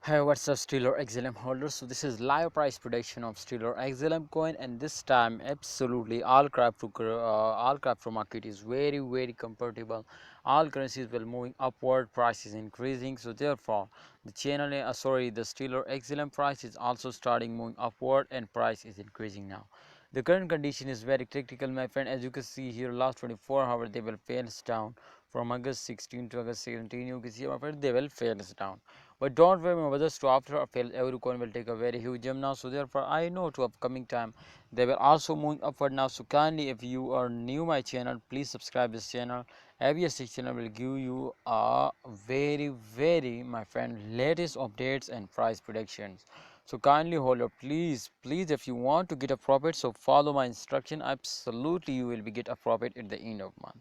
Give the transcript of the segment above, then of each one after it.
Hey, what's up, Stellar XLM holders? So this is live price prediction of Stellar XLM coin, and this time absolutely all crypto market is very comfortable. All currencies will moving upward, price is increasing. So therefore, the Stellar XLM price is also starting moving upward, and price is increasing now. The current condition is very critical, my friend. As you can see here, last 24 hours they will fails down from August 16 to August 17. You can see, my friend, they will fails down. But don't worry, my brothers, to after a fail, every coin will take a very huge jump now. So therefore, I know to upcoming time they will also moving upward now. So kindly, if you are new my channel, please subscribe this channel. Every channel will give you a very my friend latest updates and price predictions. So kindly hold up, please, if you want to get a profit, so follow my instruction. Absolutely, you will be get a profit at the end of month.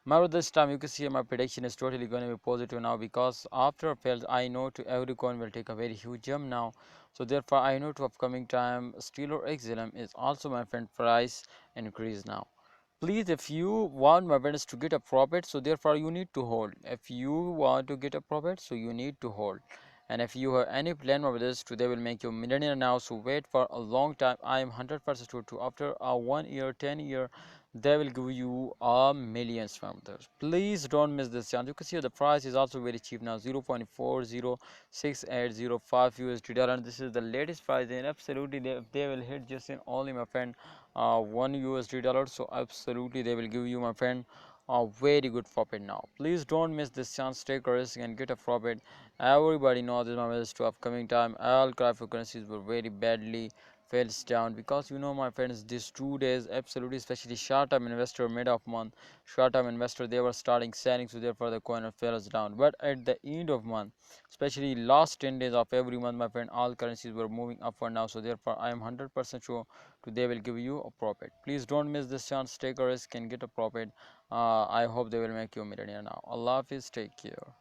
However, this time you can see my prediction is totally going to be positive now, because after fails I know to every coin will take a very huge jump now. So therefore I know to upcoming time Stellar XLM is also, my friend, price increase now. Please, if you want, my friends, to get a profit, so therefore you need to hold. If you want to get a profit, so you need to hold. And if you have any plan of this, today will make you millionaire now, so wait for a long time. I am 100% sure to after a 1 year, 10 year, they will give you a millions from this. Please don't miss this chance. You can see the price is also very cheap now, 0.406805 USD dollar, and this is the latest price. And absolutely they will hit just in only, my friend, 1 USD dollar. So absolutely they will give you, my friend, a very good profit now. Please don't miss this chance. Take a risk and get a profit. Everybody knows this, my message to upcoming time. All cryptocurrencies were very badly fails down, because my friends, these 2 days absolutely, especially short-term investor, mid of month short-term investor, they were starting selling, so therefore the coin fails down. But at the end of month, especially last 10 days of every month, my friend, all currencies were moving upward now. So therefore I am 100% sure they will give you a profit. Please don't miss this chance. Take a risk and get a profit. I hope they will make you a millionaire now. Allah Hafiz, take care.